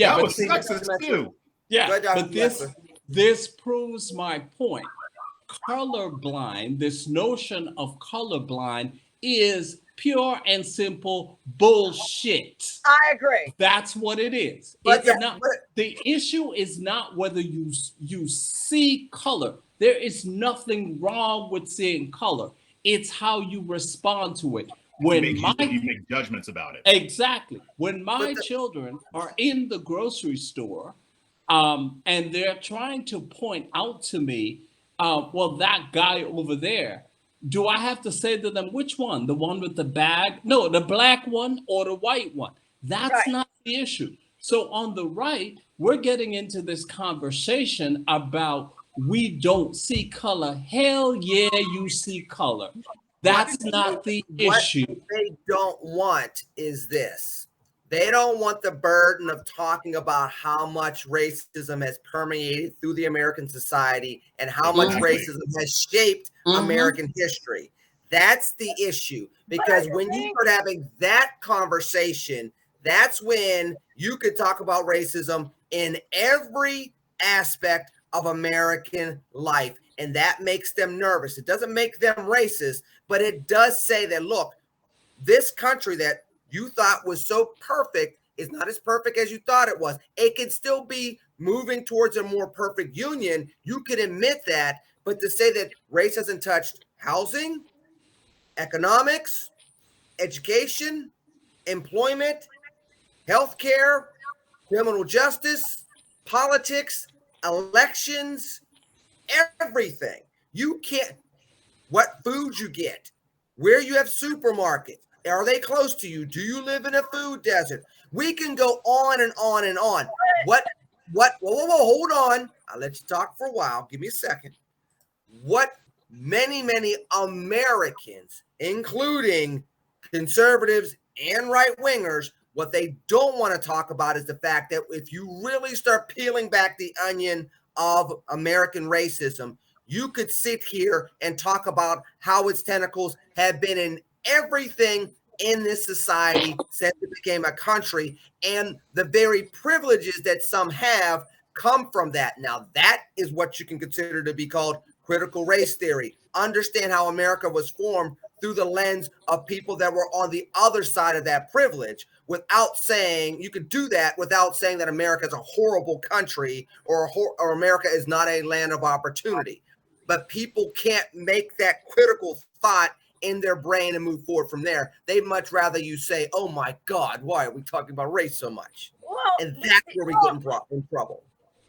Yeah, that but was sexist too. Yeah, but this proves my point. Colorblind, this notion of colorblind is pure and simple bullshit. I agree. That's what it is. But It's not the issue is not whether you see color. There is nothing wrong with seeing color. It's how you respond to it. When you make judgments about it. Exactly. When my children are in the grocery store, and they're trying to point out to me, well, that guy over there, do I have to say to them, which one? The one with the bag? No, the black one or the white one? That's not the issue. So on the right, we're getting into this conversation about we don't see color. Hell yeah, you see color. That's not the issue. What they don't want is this. They don't want the burden of talking about how much racism has permeated through the American society and how much racism has shaped American history. That's the issue. Because when you start having that conversation, that's when you could talk about racism in every aspect of American life. And that makes them nervous. It doesn't make them racist, but it does say that, look, this country that you thought was so perfect is not as perfect as you thought it was. It can still be moving towards a more perfect union. You can admit that, but to say that race hasn't touched housing, economics, education, employment, healthcare, criminal justice, politics, elections, everything. You can't, what foods you get, where you have supermarkets, are they close to you? Do you live in a food desert? We can go on and on and on. Whoa, hold on. I'll let you talk for a while. Give me a second. What many Americans, including conservatives and right-wingers, what they don't want to talk about is the fact that if you really start peeling back the onion of American racism, you could sit here and talk about how its tentacles have been in everything in this society since it became a country, and the very privileges that some have come from that. Now, that is what you can consider to be called critical race theory. Understand how America was formed through the lens of people that were on the other side of that privilege, without saying, you could do that without saying that America is a horrible country or America is not a land of opportunity. But people can't make that critical thought in their brain and move forward from there. They'd much rather you say, oh my God, why are we talking about race so much? Well, and that's where we get in trouble.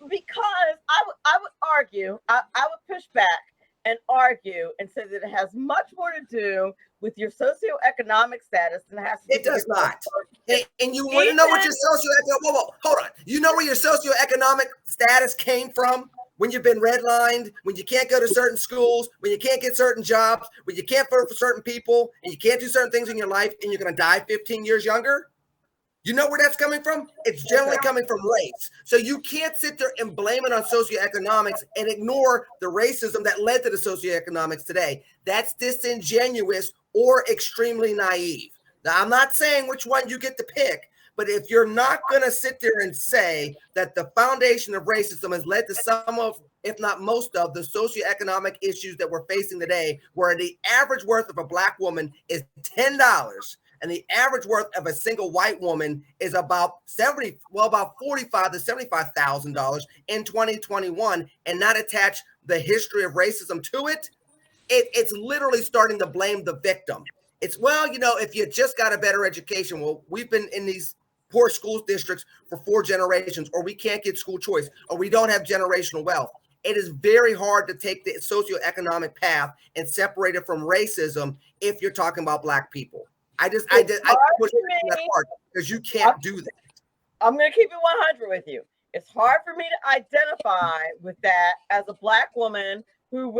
Because I would argue, I would push back and argue and say that it has much more to do with your socioeconomic status than it has to do. It does not. And you want to know what your socioeconomic, hold on. You know where your socioeconomic status came from? When you've been redlined, when you can't go to certain schools, when you can't get certain jobs, when you can't vote for certain people, and you can't do certain things in your life, and you're going to die 15 years younger? You know where that's coming from? It's generally coming from race. So you can't sit there and blame it on socioeconomics and ignore the racism that led to the socioeconomics today. That's disingenuous or extremely naive. Now, I'm not saying which one you get to pick, but if you're not going to sit there and say that the foundation of racism has led to some of, if not most of, the socioeconomic issues that we're facing today, where the average worth of a Black woman is $10 and the average worth of a single white woman is about about $45,000 to $75,000 in 2021, and not attach the history of racism to it, it's literally starting to blame the victim. It's, well, you know, if you just got a better education, well, we've been in these poor school districts for 4 generations, or we can't get school choice, or we don't have generational wealth. It is very hard to take the socioeconomic path and separate it from racism if you're talking about Black people. I push that part because you can't do that. I'm going to keep it 100 with you. It's hard for me to identify with that as a Black woman who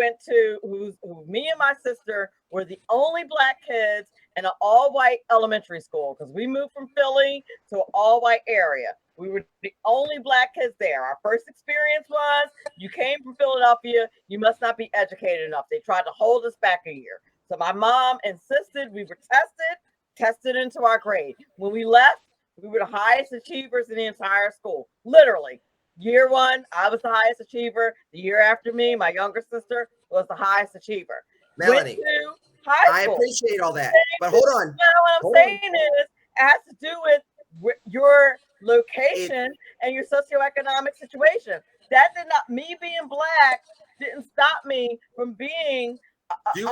me and my sister were the only Black kids in an all-white elementary school, because we moved from Philly to an all-white area. We were the only Black kids there. Our first experience was, you came from Philadelphia, you must not be educated enough. They tried to hold us back a year. So my mom insisted we were tested into our grade. When we left, We were the highest achievers in the entire school. Literally. Year one, I was the highest achiever. The year after me, my younger sister was the highest achiever. Melanie, Went to high school. I appreciate all that, but hold on. What I'm saying is, it has to do with your location and your socioeconomic situation. That did not, me being black didn't stop me from being. Are we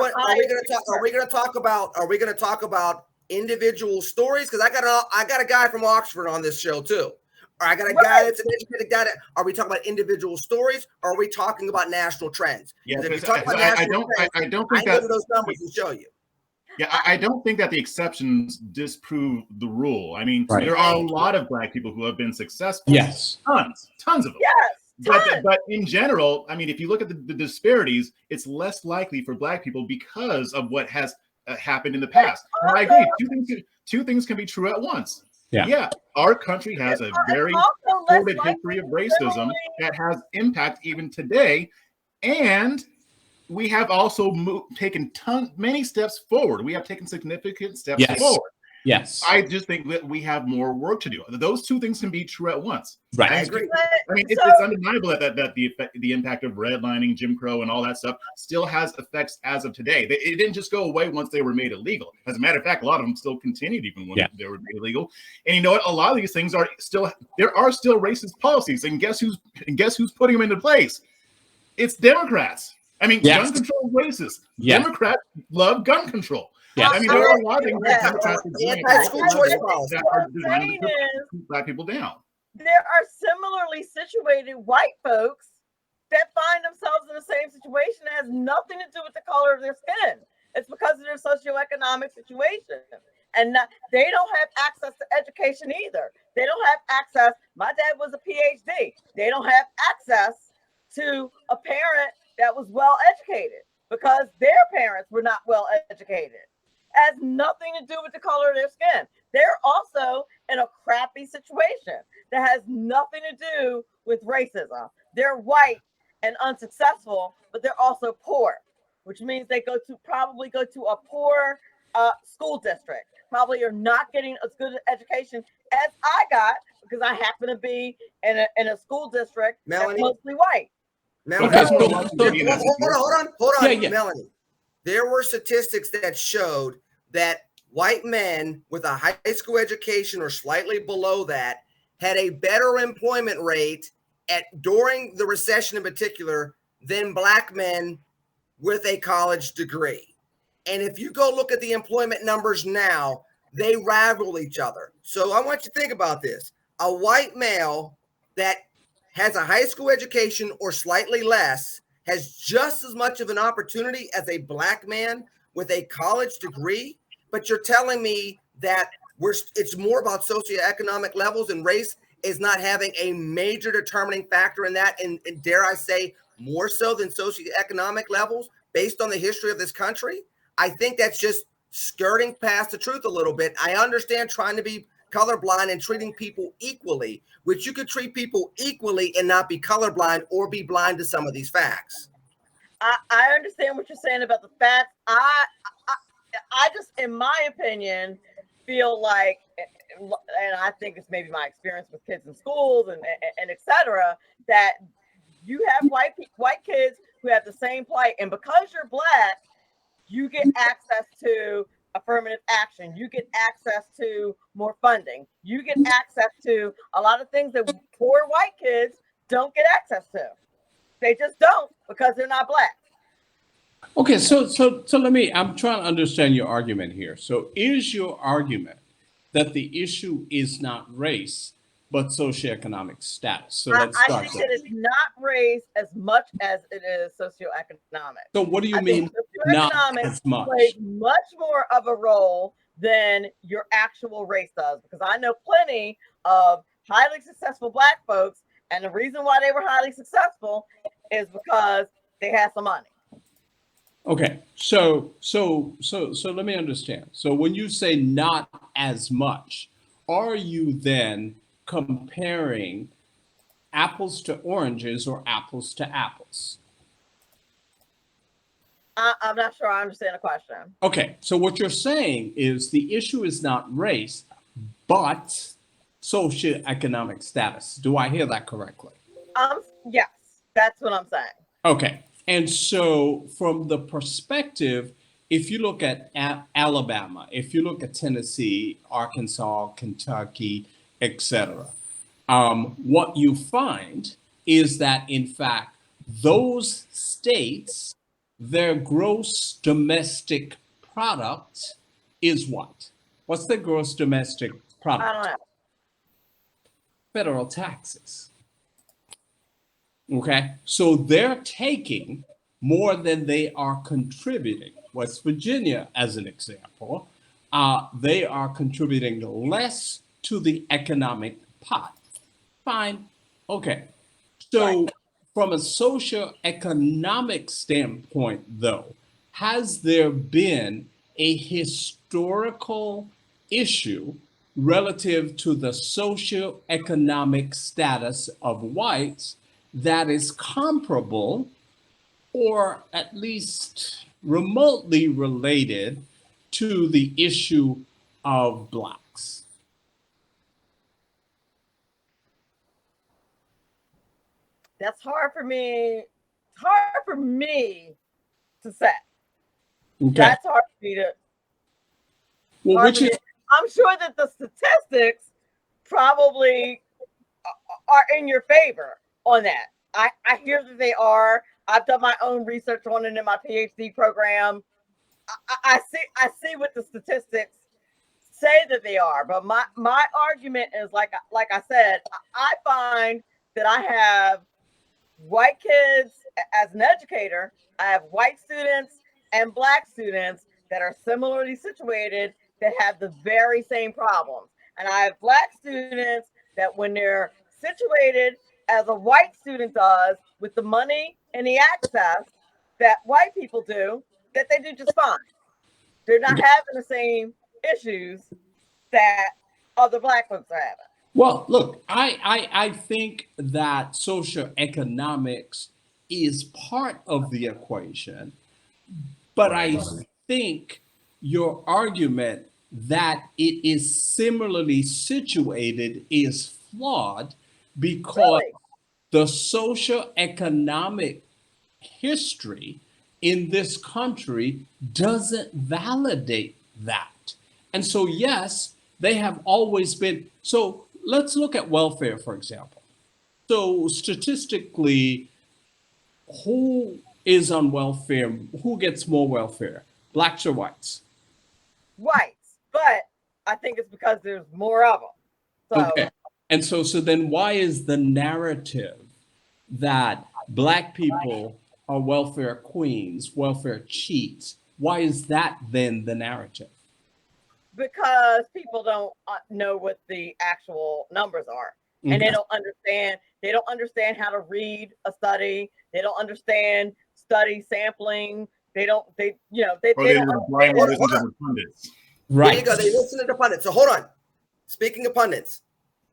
going to talk about individual stories? Because I got a guy from Oxford on this show too. Or I got a guy that's an educated guy. Are we talking about individual stories, or are we talking about national trends? Yeah, if you talk about national trends, I don't think that those numbers will show you. Yeah, I don't think that the exceptions disprove the rule. I mean, there are a lot of black people who have been successful. Yes. Tons of them. Yes. But in general, I mean, if you look at the disparities, it's less likely for black people because of what has happened in the past. And I agree. Two things can be true at once. Yeah, our country has a very sordid history of racism that has impact even today, and we have also taken many steps forward. We have taken significant steps forward. Yes. I just think that we have more work to do. Those two things can be true at once. Right. I agree. I mean, it's undeniable that the impact of redlining, Jim Crow, and all that stuff still has effects as of today. It didn't just go away once they were made illegal. As a matter of fact, a lot of them still continued even when they were made illegal. And you know what? A lot of these things are still racist policies. And guess who's putting them into place? It's Democrats. I mean, gun control is racist. Democrats love gun control. I mean, there are a lot of things that Democrats are doing that are designed to keep black people down. There are similarly situated white folks that find themselves in the same situation that has nothing to do with the color of their skin. It's because of their socioeconomic situation. And they don't have access to education either. They don't have access. My dad was a PhD. They don't have access to a parent that was well educated because their parents were not well educated. Has nothing to do with the color of their skin. They're also in a crappy situation that has nothing to do with racism. They're white and unsuccessful, but they're also poor, which means they probably go to a poor school district. Probably are not getting as good an education as I got because I happen to be in a school district that's mostly white. Melanie, hold on, Melanie. There were statistics that showed that white men with a high school education or slightly below that had a better employment rate during the recession in particular than black men with a college degree. And if you go look at the employment numbers now, they rival each other. So I want you to think about this. A white male that has a high school education or slightly less has just as much of an opportunity as a black man with a college degree, but you're telling me that it's more about socioeconomic levels, and race is not having a major determining factor in that, and dare I say more so than socioeconomic levels based on the history of this country? I think that's just skirting past the truth a little bit. I understand trying to be colorblind and treating people equally, which you could treat people equally and not be colorblind or be blind to some of these facts. I understand what you're saying about the facts. I just, in my opinion, feel like, and I think it's maybe my experience with kids in schools and et cetera, that you have white kids who have the same plight, and because you're black, you get access to affirmative action. You get access to more funding. You get access to a lot of things that poor white kids don't get access to. They just don't because they're not black. Okay, so I'm trying to understand your argument here. So is your argument that the issue is not race, but socioeconomic status? So let's start I think that it's not race as much as it is socioeconomic. So what do you mean not as much? Plays much more of a role than your actual race does, because I know plenty of highly successful black folks, and the reason why they were highly successful is because they had some money. Okay, so let me understand. So when you say not as much, are you then comparing apples to oranges or apples to apples? I'm not sure I understand the question. Okay, so what you're saying is the issue is not race, but socioeconomic status. Do I hear that correctly? Yes, that's what I'm saying. Okay. And so, from the perspective, if you look at Alabama, if you look at Tennessee, Arkansas, Kentucky, etc., what you find is that, in fact, those states, their gross domestic product is what? What's the gross domestic I don't product? know. Federal taxes. Okay, so they're taking more than they are contributing. West Virginia, as an example, they are contributing less to the economic pot. Fine. Okay. So, Right. from a socioeconomic standpoint, though, has there been a historical issue relative to the socioeconomic status of whites that is comparable or at least remotely related to the issue of blacks? That's hard for me. It's hard for me to say. Okay. That's hard for me to. Well, hard which for me. is I'm sure that the statistics probably are in your favor on that. I hear that they are. I've done my own research on it in my PhD program. I see what the statistics say that they are, but my argument is like I said, I find that I have white kids as an educator. I have white students and black students that are similarly situated that have the very same problems. And I have black students that when they're situated as a white student does with the money and the access that white people do, that they do just fine. They're not having the same issues that other black folks are having. well, look, I think that socioeconomics is part of the equation, but I think your argument that it is similarly situated is flawed because Really? the socioeconomic history in this country doesn't validate that. And so, yes, they have always been. So, let's look at welfare, for example. So, statistically, who is on welfare? Who gets more welfare? Blacks or whites? Whites, but I think it's because there's more of them. So Okay. And so then why is the narrative that black people are welfare queens, welfare cheats? Why is that then the narrative? because people don't know what the actual numbers are, and they Okay. don't understand. They don't understand how to read a study. They don't understand study sampling. They don't. They you know they, Or they they don't were understand. blind listening to the pundits. There Right. you go. They listen to the pundits. So hold on. Speaking of pundits,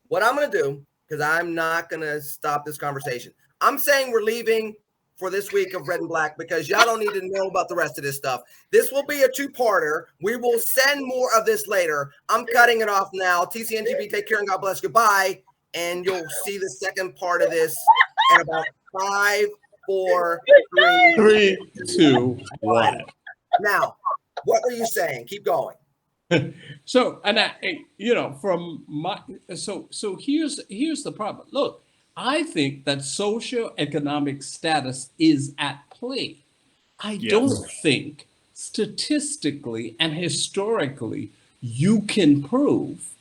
what I'm going to do, because I'm not going to stop this conversation. I'm saying we're leaving for this week of Red and Black because y'all don't need to know about the rest of this stuff. This will be a two-parter. We will send more of this later. I'm cutting it off now. TCNGB, take care and God bless. Goodbye. And you'll see the second part of this in about 5, 4, 3, 3, 2, 1. Now, what were you saying? Keep going. So, and from my so here's the problem. Look, I think that socioeconomic status is at play. I Yes. don't think statistically and historically you can prove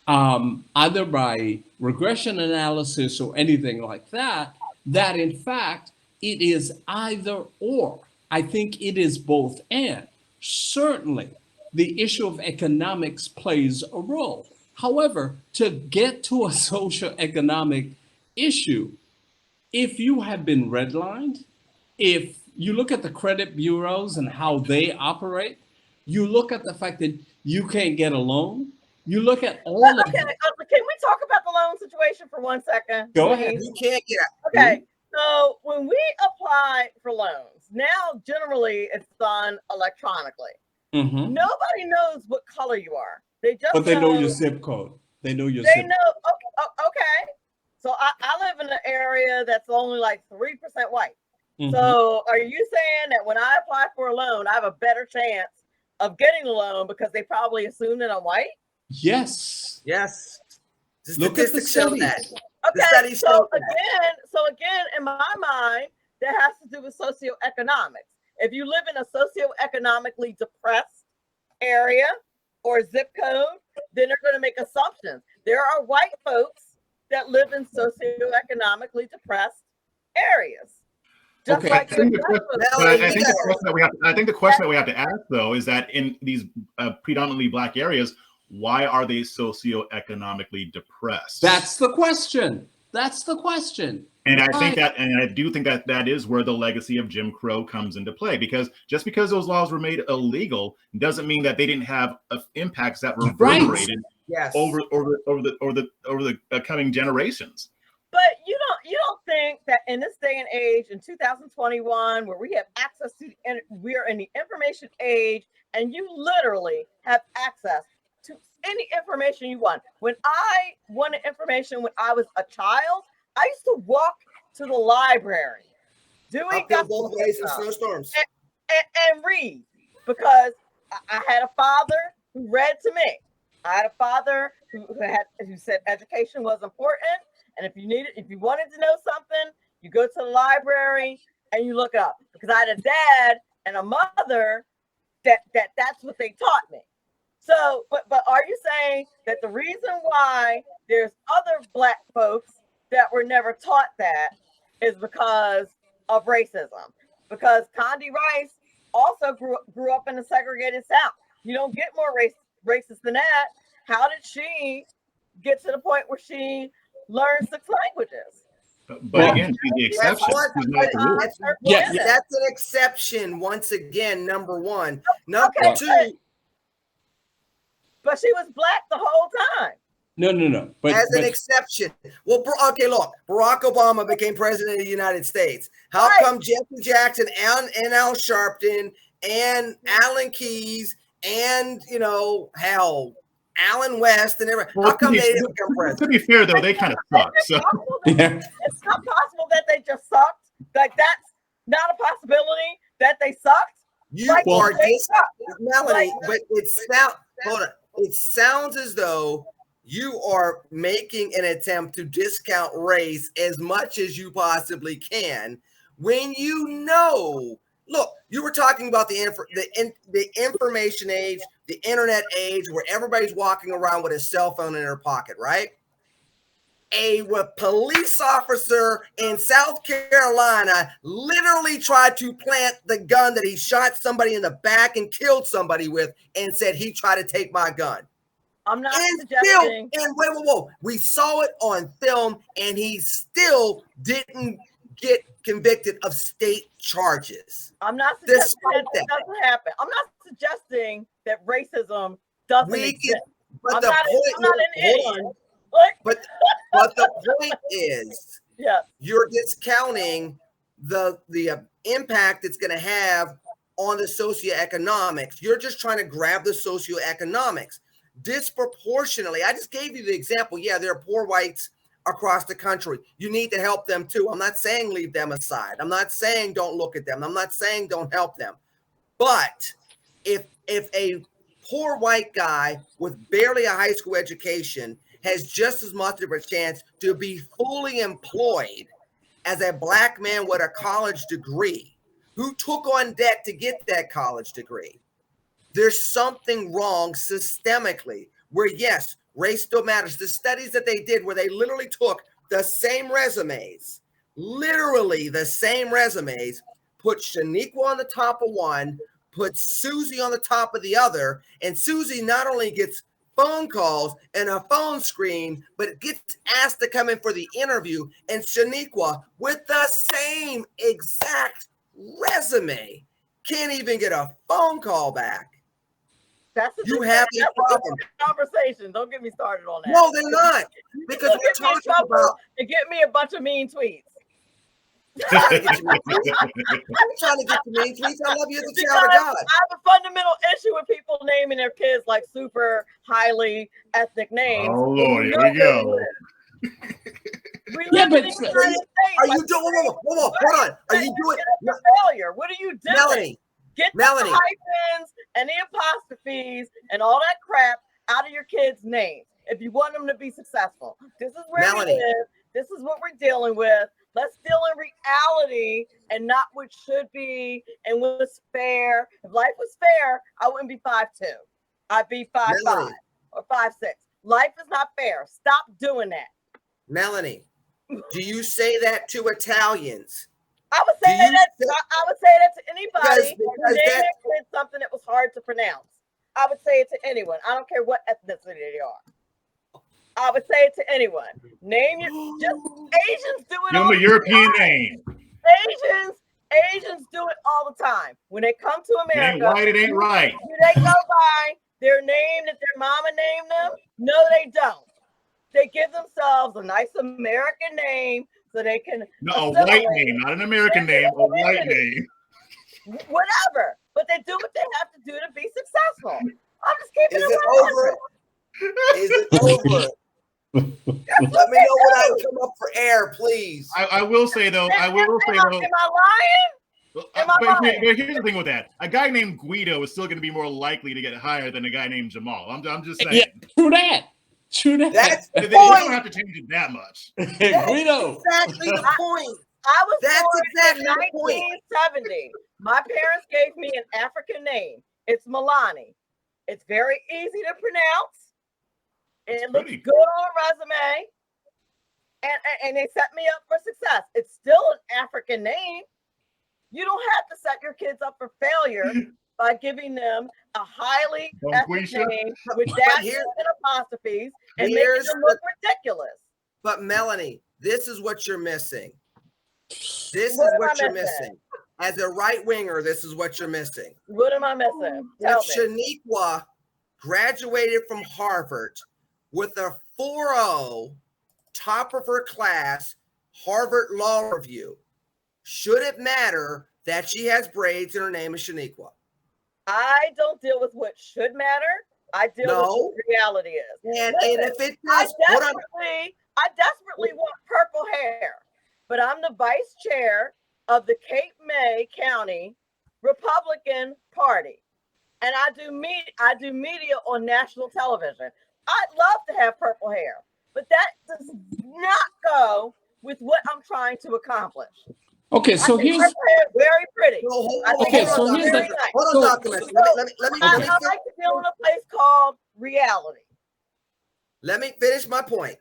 either by regression analysis or anything like that, that in fact it is either or. I think it is both and. Certainly, the issue of economics plays a role. However, to get to a socioeconomic issue, if you have been redlined, if you look at the credit bureaus and how they operate, you look at the fact that you can't get a loan, you look at all of Okay, can we talk about the loan situation for 1 second? Go please? ahead. You can't get out. Okay, so when we apply for loans, now generally it's done electronically. Mhm. Nobody knows what color you are. They just But they know know your zip code. They know your They zip. know. Okay. So I live in an area that's only like 3% white. Mhm. So are you saying that when I apply for a loan, I have a better chance of getting a loan because they probably assume that I'm white? Yes. Yes. The Look at the statistics show studies. that. The Okay, studies show that. so again, in my mind, that has to do with socioeconomics. If you live in a socioeconomically depressed area or zip code, then they're going to make assumptions. There are white folks that live in socioeconomically depressed areas. Just Okay. like I think the question that we have to ask, though, is that in these predominantly Black areas, why are they socioeconomically depressed? That's the question. That's the question. And Why? I do think that is where the legacy of Jim Crow comes into play, because just because those laws were made illegal doesn't mean that they didn't have impacts that reverberated over the coming generations. But you don't think that in this day and age, in 2021, where we have access to we're in the information age, and you literally have access to any information you want. When I wanted information when I was a child, I used to walk to the library, Uphill both ways in snowstorms, and read, because I had a father who read to me. I had a father who said education was important. And if you wanted to know something, you go to the library and you look up. Because I had a dad and a mother that's what they taught me. So, but are you saying that the reason why there's other Black folks that were never taught that is because of racism? Because Condi Rice also grew up in the segregated South. You don't get more racist than that. How did she get to the point where she learn 6 languages? But again, she's the exception. That's an exception. Once again, number one. Number two. But she was Black the whole time. No. But an exception. Well, okay, look. Barack Obama became president of the United States. How come Jesse Jackson and Al Sharpton and Alan Keyes and Alan West and everybody. How come they didn't become president? To be fair, though, they kind of suck. So it's not possible that they just sucked. Like, that's not a possibility that they sucked. Melanie, but it sounds as though you are making an attempt to discount race as much as you possibly can when you know. Look, you were talking about the information age, the internet age, where everybody's walking around with a cell phone in their pocket, right? A police officer in South Carolina literally tried to plant the gun that he shot somebody in the back and killed somebody with, and said he tried to take my gun. I'm not suggesting. Whoa. We saw it on film, and he still didn't get convicted of state charges. I'm not suggesting that doesn't happen. I'm not suggesting that racism doesn't exist. But the point is, you're discounting the impact it's going to have on the socioeconomics. You're just trying to grab the socioeconomics disproportionately. I just gave you the example. Yeah, there are poor whites across the country. You need to help them too. I'm not saying leave them aside. I'm not saying don't look at them. I'm not saying don't help them. But if a poor white guy with barely a high school education has just as much of a chance to be fully employed as a Black man with a college degree who took on debt to get that college degree, there's something wrong systemically where, yes, race still matters. The studies that they did where they literally took the same resumes, put Shaniqua on the top of one, put Susie on the top of the other, and Susie not only gets phone calls and a phone screen, but gets asked to come in for the interview, and Shaniqua, with the same exact resume, can't even get a phone call back. You have a problem. Conversation. Don't get me started on that. No, they're not. Because we're talking about to get me a bunch of mean tweets. I'm trying to get you, mean tweets. I love you as a child of Because God. I have a fundamental issue with people naming their kids like super highly ethnic names. Oh Lord, here know we go. We Yeah, live but in the United States. Are you doing? Hold on. Are you doing? Failure. What are you doing? Melanie, Get the hyphens and the apostrophes and all that crap out of your kids' names if you want them to be successful. This is where we live. This is what we're dealing with. Let's deal in reality and not what should be and what's fair. If life was fair, I wouldn't be 5'2". I'd be 5'5" or 5'6". Life is not fair. Stop doing that. Melanie, do you say that to Italians? I would say that. I would say that to anybody who named their kid something that was hard to pronounce. I would say it to anyone. I don't care what ethnicity they are. I would say it to anyone. Name your just Asians do it. Give them a European name. Asians do it all the time. When they come to America, it ain't white, it ain't right. Do they go by their name that their mama named them? No, they don't. They give themselves a nice American name so they can a white name, not an American name, a white name. Whatever. But they do what they have to do to be successful. I'm just keeping it over. Is it over? Let me know when I come up for air, please. I will say though, Am I lying? But here's the thing with that: a guy named Guido is still going to be more likely to get higher than a guy named Jamal. I'm just saying. Yeah, true that. That's the point. You don't have to change it that much. Guido. Exactly the point. I was born in 1970. My parents gave me an African name. It's Melanie. It's very easy to pronounce. It looks good on a resume. And they set me up for success. It's still an African name. You don't have to set your kids up for failure by giving them a highly ethnic name with dashes and apostrophes and making them look ridiculous. But Melanie, this is what you're missing. This is what you're missing. As a right winger, this is what you're missing. What am I missing? If Shaniqua graduated from Harvard with a 4.0, top of her class, Harvard Law Review, should it matter that she has braids and her name is Shaniqua? I don't deal with what should matter. I deal with what reality is. And if it does, I desperately want purple hair, but I'm the vice chair of the Cape May County Republican Party, and I do media on national television. I'd love to have purple hair, but that does not go with what I'm trying to accomplish. Okay, so here's very pretty. Okay, so here's the hold on, let me I like to deal in a place called reality. Let me finish my point.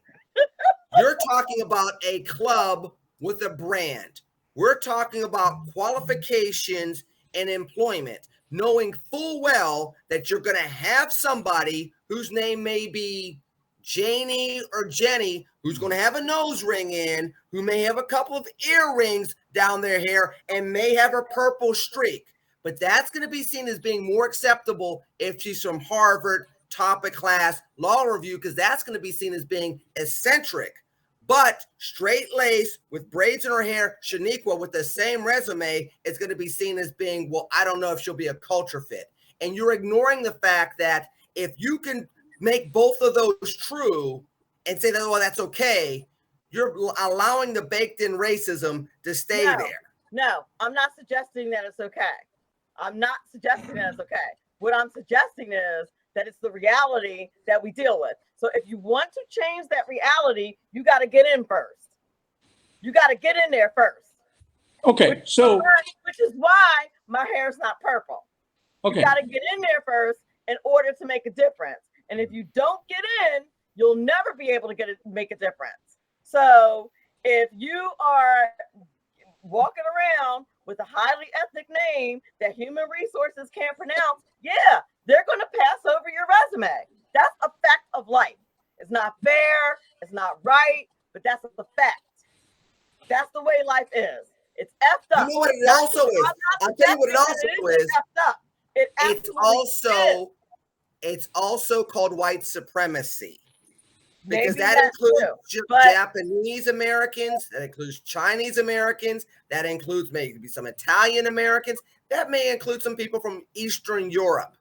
You're talking about a club with a brand. We're talking about qualifications and employment, knowing full well that you're going to have somebody whose name may be Janie or Jenny, who's going to have a nose ring in, who may have a couple of earrings down their hair, and may have a purple streak. But that's going to be seen as being more acceptable if she's from Harvard, top of class, law review, because that's going to be seen as being eccentric. But straight lace with braids in her hair, Shaniqua with the same resume is going to be seen as being, well, I don't know if she'll be a culture fit. And you're ignoring the fact that if you can make both of those true and say that, well, that's okay, you're allowing the baked-in racism to stay there. No, I'm not suggesting that it's okay. I'm not suggesting that it's okay. What I'm suggesting is that it's the reality that we deal with. So if you want to change that reality, you got to get in first. You got to get in there first. Okay, which is why my hair is not purple. Okay. You got to get in there first in order to make a difference. And if you don't get in, you'll never be able to make a difference. So if you are walking around with a highly ethnic name that human resources can't pronounce, yeah, they're going to pass over your resume. That's a fact of life. It's not fair. It's not right, but that's the fact. That's the way life is. It's effed up. You know what it also is? I'll tell you what it also is. Effed up. It's also called white supremacy. Because Maybe that that's includes true, but Japanese Americans, that includes Chinese Americans, that includes maybe some Italian Americans, that may include some people from Eastern Europe.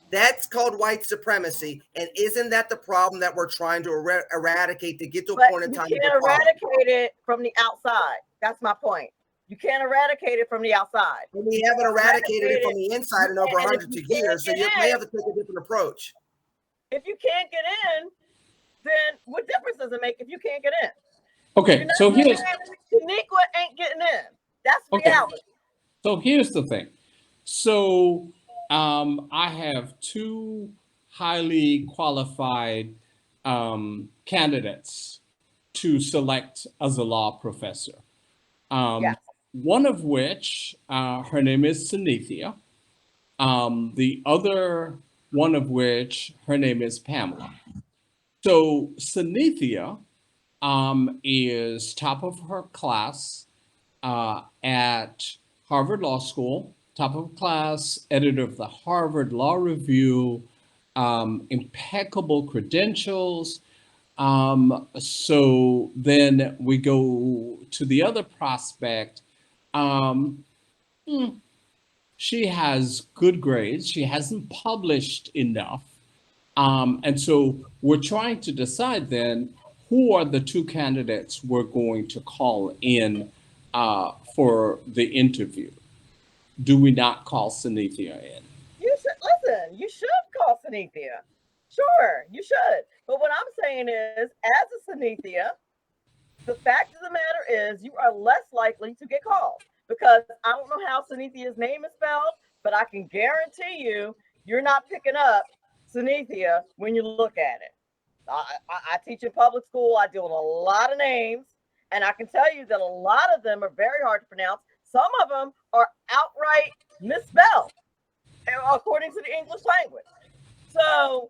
That's called white supremacy. And isn't that the problem that we're trying to eradicate to get to a point in time? You can't eradicate it from the outside. That's my point. You can't eradicate it from the outside. And we haven't eradicated it from the inside in over hundreds of years, so you may have to take a different approach. If you can't get in, then what difference does it make if you can't get in? Okay, so here's Shaniqua ain't getting in. That's reality. So here's the thing. So I have two highly qualified candidates to select as a law professor. Yes. One of which, her name is Sunithia. The other one of which, her name is Pamela. So Sunithia is top of her class at Harvard Law School, top of class, editor of the Harvard Law Review, impeccable credentials. So then we go to the other prospect. She has good grades. She hasn't published enough. And so we're trying to decide then who are the two candidates we're going to call in for the interview. Do we not call Sunithia in? You should listen. You should call Sunithia. Sure, you should. But what I'm saying is, as a Sunithia, the fact of the matter is you are less likely to get called, because I don't know how Sunithia's name is spelled, but I can guarantee you're not picking up Sunithia when you look at it. I teach in public school. I deal with a lot of names, and I can tell you that a lot of them are very hard to pronounce. Some of them are outright misspelled, according to the English language. So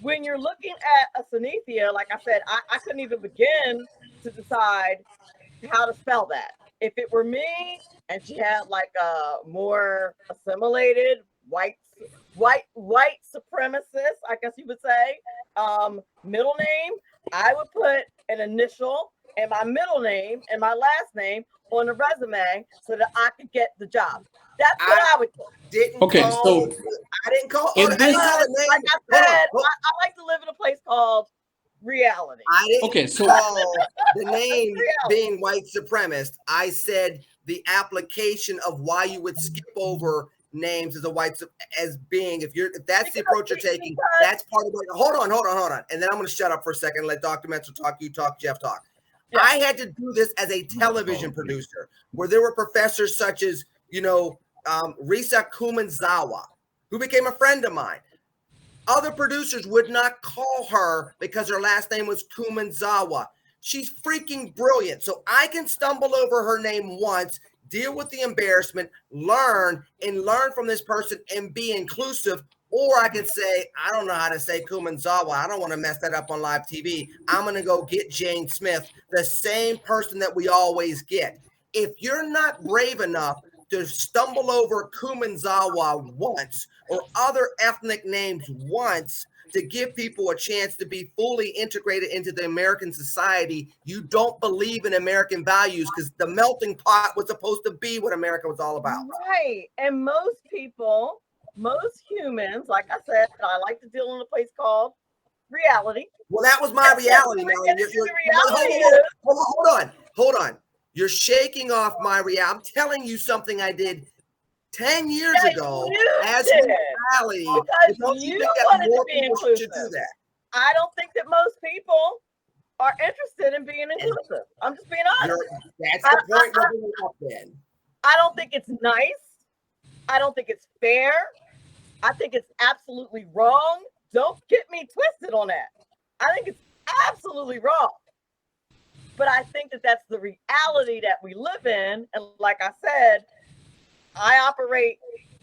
when you're looking at a Sunithia, like I said, I couldn't even begin to decide how to spell that. If it were me and she had like a more assimilated white supremacist, I guess you would say, middle name, I would put an initial and my middle name and my last name on the resume so that I could get the job. That's what I would do. I didn't call Like I said, I like to live in a place called reality. I didn't call the name being white supremacist. I said the application of why you would skip over names as a white as being if that's the approach you're taking, that's part of it. Hold on. And then I'm going to shut up for a second and let Dr. Menzel talk, you talk, Jeff talk. Yeah. I had to do this as a television producer where there were professors such as, Risa Kumanzawa, who became a friend of mine. Other producers would not call her because her last name was Kumanzawa. She's freaking brilliant. So I can stumble over her name once, deal with the embarrassment, learn from this person and be inclusive. Or I can say, I don't know how to say Kumanzawa. I don't want to mess that up on live TV. I'm going to go get Jane Smith, the same person that we always get. If you're not brave enough to stumble over Kumanzawa once or other ethnic names once to give people a chance to be fully integrated into the American society, you don't believe in American values, because the melting pot was supposed to be what America was all about. Right. And most people, most humans, like I said, I like to deal in a place called reality. Well, that was my reality. Hold on. You're shaking off my reality. I'm telling you something I did 10 years ago as reality. Because you wanted to be inclusive. Do that. I don't think that most people are interested in being inclusive. I'm just being honest. That's the point we're bringing up then. I don't think it's nice. I don't think it's fair. I think it's absolutely wrong. Don't get me twisted on that. I think it's absolutely wrong. But I think that that's the reality that we live in. And like I said, I operate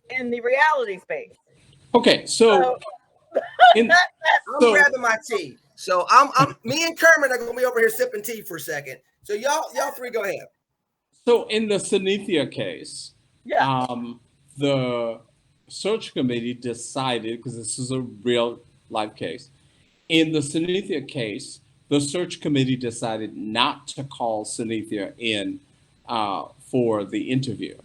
in the reality space. Okay, so I'm grabbing my tea. So I'm me and Kermit are gonna be over here sipping tea for a second. So y'all three go ahead. So in the Sunithia case, the search committee decided, because this is a real life case, In the Sunithia case, the search committee decided not to call Sunithia in for the interview.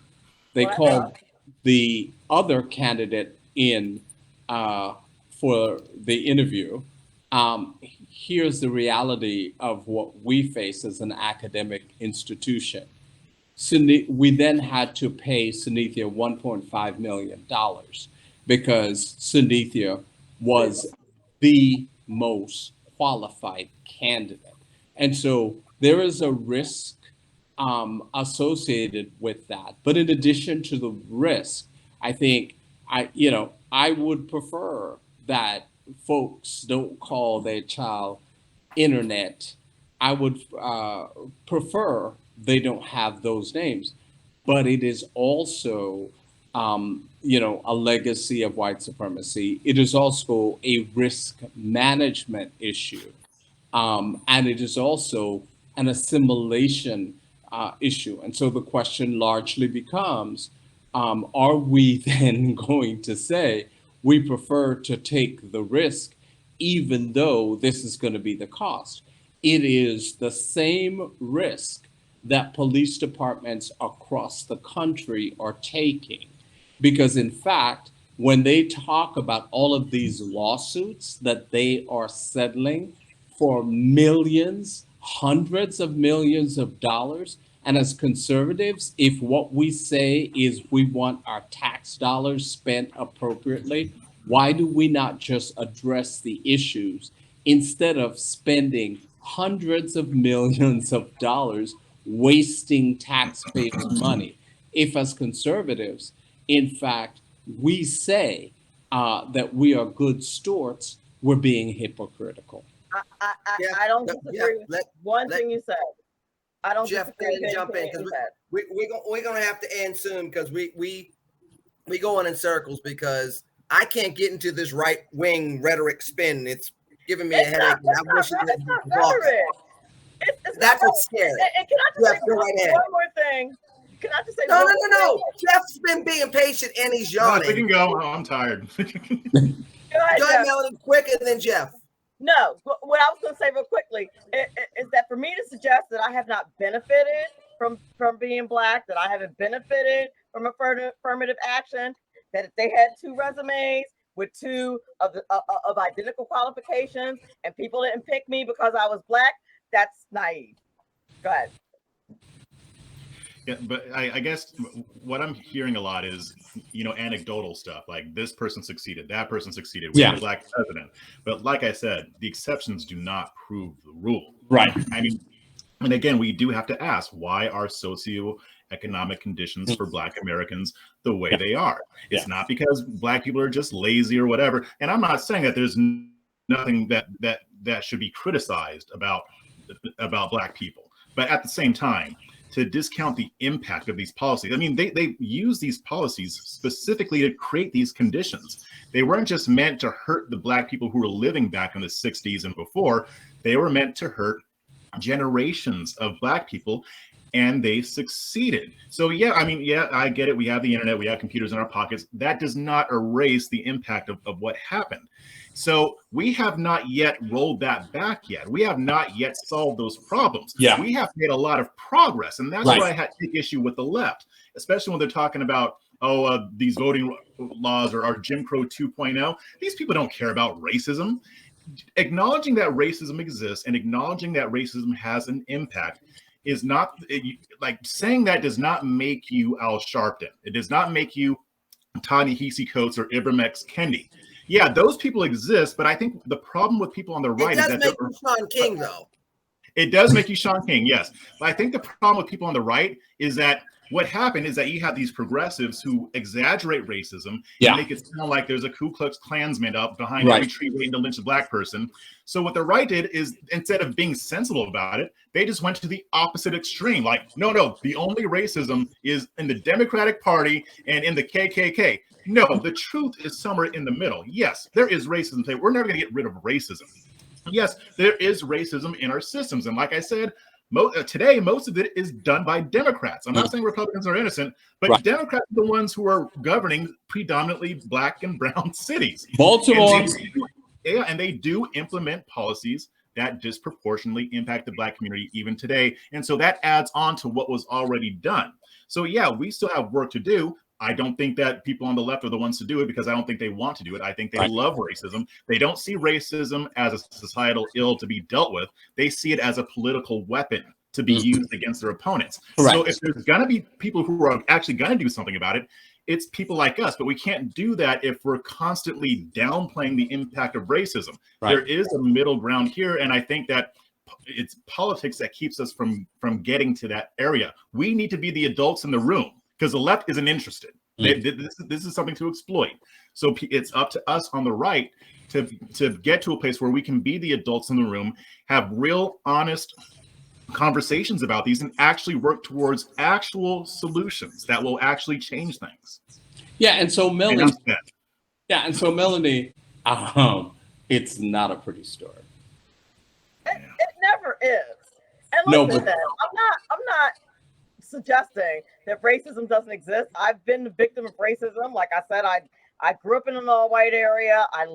They called the other candidate in for the interview. Here's the reality of what we face as an academic institution. We then had to pay Sunithia $1.5 million because Sunithia was the most qualified candidate. And so there is a risk associated with that. But in addition to the risk, I think I would prefer that folks don't call their child internet. I would prefer they don't have those names. But it is also, a legacy of white supremacy. It is also a risk management issue. And it is also an assimilation issue. And so the question largely becomes, are we then going to say we prefer to take the risk, even though this is going to be the cost? It is the same risk that police departments across the country are taking. Because in fact, when they talk about all of these lawsuits that they are settling for millions, hundreds of millions of dollars, and as conservatives, if what we say is we want our tax dollars spent appropriately, why do we not just address the issues instead of spending hundreds of millions of dollars wasting taxpayers' money? If as conservatives, in fact, we say that we are good stewards, we're being hypocritical. I don't disagree with one thing you said. I don't Jeff, jump in because we're gonna have to end soon because we going in circles because I can't get into this right wing rhetoric spin. It's giving me a headache. It's not rhetoric. That's what's scary. And can I just say one more thing? Can I just say no. Jeff's been being patient and he's yawning. We can go. I'm tired. Go ahead, Melanie, quick, and then Jeff. No, what I was going to say real quickly is that for me to suggest that I have not benefited from being Black, that I haven't benefited from affirmative action, that if they had two resumes with two of identical qualifications and people didn't pick me because I was Black, that's naive. Go ahead. Yeah, but I guess what I'm hearing a lot is, anecdotal stuff like this person succeeded, that person succeeded, we had a Black president. But like I said, the exceptions do not prove the rule. Right. I mean, and again, we do have to ask, why are socioeconomic conditions for Black Americans the way they are? It's not because Black people are just lazy or whatever. And I'm not saying that there's nothing that should be criticized about Black people. But at the same time, to discount the impact of these policies. I mean, they use these policies specifically to create these conditions. They weren't just meant to hurt the Black people who were living back in the 60s and before. They were meant to hurt generations of Black people, and they succeeded. So I get it. We have the internet, we have computers in our pockets. That does not erase the impact of what happened. So we have not yet rolled that back yet. We have not yet solved those problems. Yeah. We have made a lot of progress. And that's why I had to take issue with the left, especially when they're talking about, these voting laws or Jim Crow 2.0. These people don't care about racism. Acknowledging that racism exists and acknowledging that racism has an impact is not, saying that does not make you Al Sharpton. It does not make you Ta-Nehisi Coates or Ibram X. Kendi. Yeah, those people exist, but I think the problem with people on the right is that make you Sean King, though. It does make you Sean King, yes. But I think the problem with people on the right is that what happened is that you have these progressives who exaggerate racism and make it sound like there's a Ku Klux Klansman up behind every tree waiting to lynch a Black person. So what the right did is, instead of being sensible about it, they just went to the opposite extreme. Like, no, the only racism is in the Democratic Party and in the KKK. No, the truth is somewhere in the middle. Yes, there is racism. We're never going to get rid of racism. Yes, there is racism in our systems. And like I said, today, most of it is done by Democrats. I'm not saying Republicans are innocent, but Democrats are the ones who are governing predominantly Black and brown cities. Baltimore. Yeah, and they do implement policies that disproportionately impact the Black community even today. And so that adds on to what was already done. So yeah, we still have work to do. I don't think that people on the left are the ones to do it because I don't think they want to do it. I think they love racism. They don't see racism as a societal ill to be dealt with. They see it as a political weapon to be used against their opponents. Correct. So if there's going to be people who are actually going to do something about it, it's people like us. But we can't do that if we're constantly downplaying the impact of racism. There is a middle ground here, and I think that it's politics that keeps us from getting to that area. We need to be the adults in the room because the left isn't interested. This is something to exploit. So it's up to us on the right to get to a place where we can be the adults in the room, have real, honest conversations about these, and actually work towards actual solutions that will actually change things. Yeah, and so Melanie, it's not a pretty story. It never is. And listen, I'm not suggesting that racism doesn't exist. I've been the victim of racism. Like I said, I grew up in an all-white area. I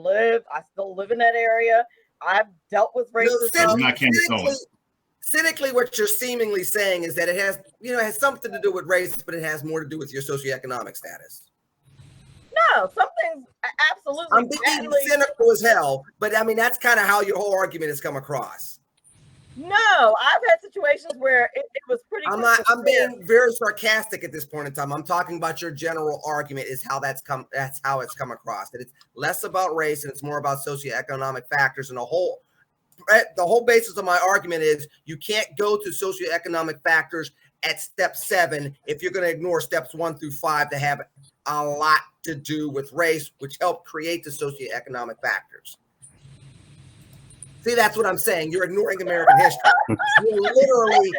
still live in that area. I've dealt with racism. Cynically, what you're seemingly saying is that it has something to do with race, but it has more to do with your socioeconomic status. No, something's absolutely. I'm being cynical as hell, but I mean that's kind of how your whole argument has come across. No, I've had situations where it was pretty. I'm being very sarcastic at this point in time. I'm talking about your general argument is how that's how it's come across. That it's less about race and it's more about socioeconomic factors, and the whole basis of my argument is you can't go to socioeconomic factors at step 7 if you're going to ignore steps 1 through 5 that have a lot to do with race, which help create the socioeconomic factors. See, that's what I'm saying. You're ignoring American history. You're literally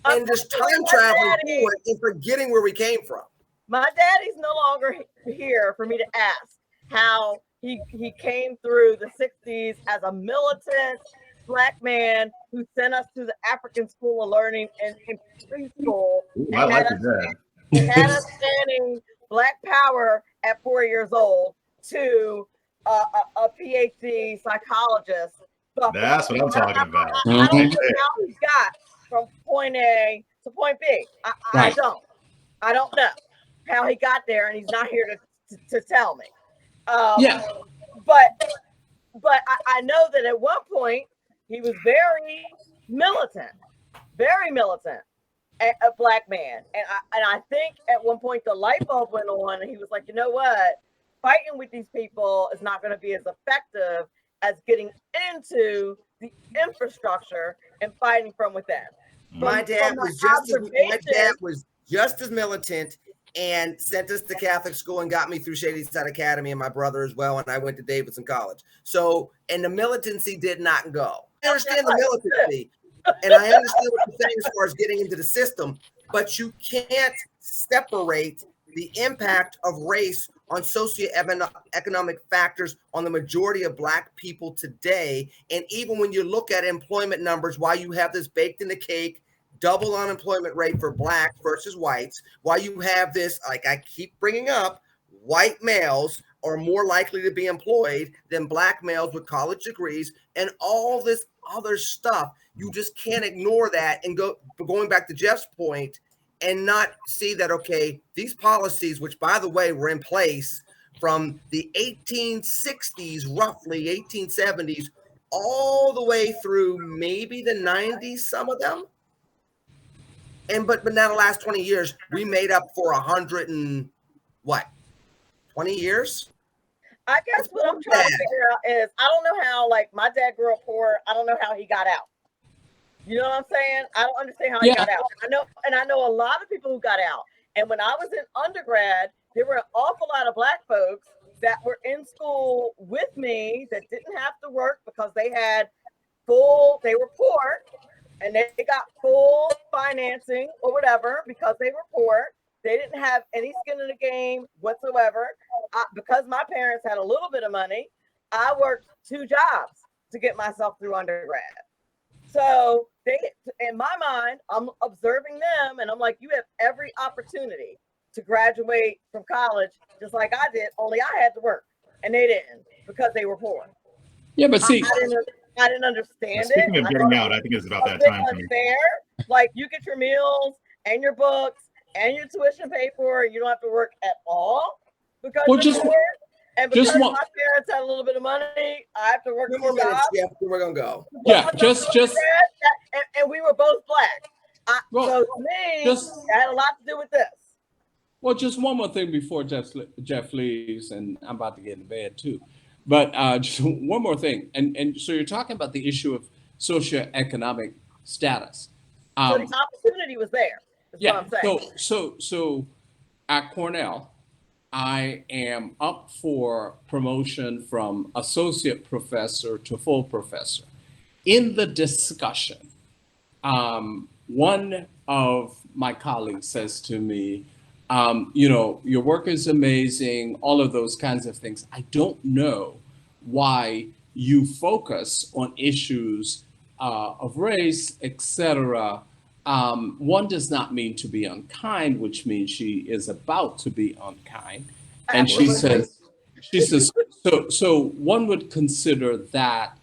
and just time traveling forward and forgetting where we came from. My daddy's no longer here for me to ask how he came through the 60s as a militant Black man who sent us to the African School of Learning in preschool. I like that. Had us standing Black power at 4 years old to a PhD psychologist. That's what I'm talking about. I don't know how he got from point A to point B. I don't know how he got there, and he's not here to tell me. But I know that at one point he was very militant, a Black man, and I think at one point the light bulb went on, and he was like, you know what, fighting with these people is not going to be as effective as getting into the infrastructure and fighting from within. My dad was just as militant and sent us to Catholic school and got me through Shady Side Academy, and my brother as well. And I went to Davidson College. So, and the militancy did not go. I understand the militancy, and I understand what you're saying as far as getting into the system, but you can't separate the impact of race on socioeconomic factors on the majority of Black people today. And even when you look at employment numbers, why you have this baked in the cake, double unemployment rate for Blacks versus whites, why you have this, like I keep bringing up, white males are more likely to be employed than Black males with college degrees, and all this other stuff. You just can't ignore that and going back to Jeff's point and not see that, okay, these policies, which by the way were in place from the 1860s, roughly 1870s, all the way through maybe the 90s, some of them. But now the last 20 years, we made up for 20 years? I guess what I'm trying to figure out is, I don't know how, like, my dad grew up poor. I don't know how he got out. You know what I'm saying? I don't understand how he got out. I know a lot of people who got out. And when I was in undergrad, there were an awful lot of Black folks that were in school with me that didn't have to work because they were poor, and they got full financing or whatever because they were poor. They didn't have any skin in the game whatsoever. Because my parents had a little bit of money, I worked 2 jobs to get myself through undergrad. So in my mind, I'm observing them, and I'm like, you have every opportunity to graduate from college just like I did, only I had to work. and they didn't because they were poor. Yeah, but see, I didn't understand Speaking it. of getting out, I think it's about A that bit time for me. unfair. Like you get your meals and your books and your tuition paid for, and you don't have to work at all because you're poor. And because my parents had a little bit of money, I have to work 2 more two jobs. minutes, Jeff, then we're gonna go. Yeah, and we were both black. So to me, it had a lot to do with this. Well, just one more thing before Jeff leaves, and I'm about to get in bed too. But just one more thing, and so you're talking about the issue of socioeconomic status. So the opportunity was there. Yeah. What I'm saying. So at Cornell, I am up for promotion from associate professor to full professor. In the discussion, one of my colleagues says to me, your work is amazing, all of those kinds of things. I don't know why you focus on issues of race, etc. One does not mean to be unkind, which means she is about to be unkind. And she says, so one would consider that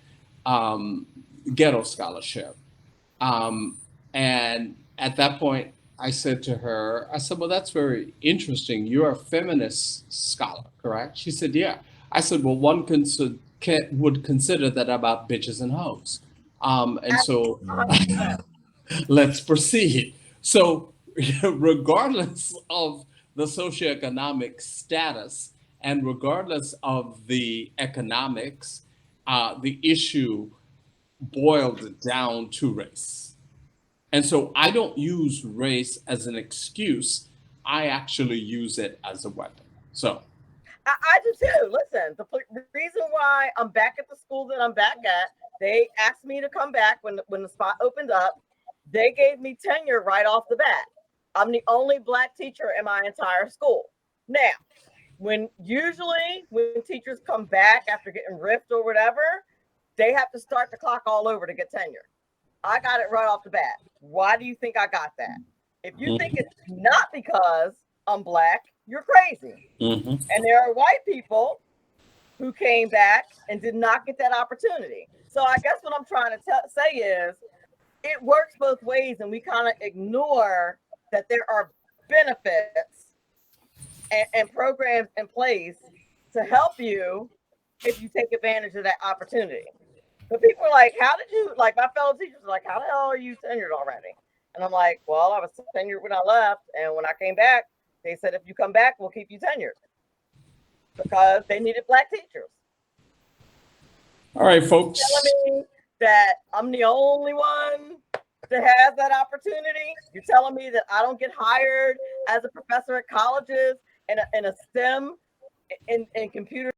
ghetto scholarship. And at that point, I said to her, well, that's very interesting. You're a feminist scholar, correct? She said, yeah. I said, well, one would consider that about bitches and hoes. And so let's proceed. So regardless of the socioeconomic status and regardless of the economics, the issue boiled down to race. And so I don't use race as an excuse. I actually use it as a weapon. So I do too. Listen, the reason why I'm back at the school that I'm back at, they asked me to come back when the spot opened up. They gave me tenure right off the bat. I'm the only black teacher in my entire school. Now, when teachers come back after getting ripped or whatever, they have to start the clock all over to get tenure. I got it right off the bat. Why do you think I got that? If you think it's not because I'm black, you're crazy. And there are white people who came back and did not get that opportunity. So I guess what I'm trying to say is it works both ways, and we kind of ignore that there are benefits and programs in place to help you if you take advantage of that opportunity. But people are like, how did you, like my fellow teachers are like, how the hell are you tenured already? And I'm like, well, I was tenured when I left. And when I came back, they said, if you come back, we'll keep you tenured because they needed black teachers. All right, folks. You're telling me that I'm the only one that has that opportunity? You're telling me that I don't get hired as a professor at colleges in a STEM in computer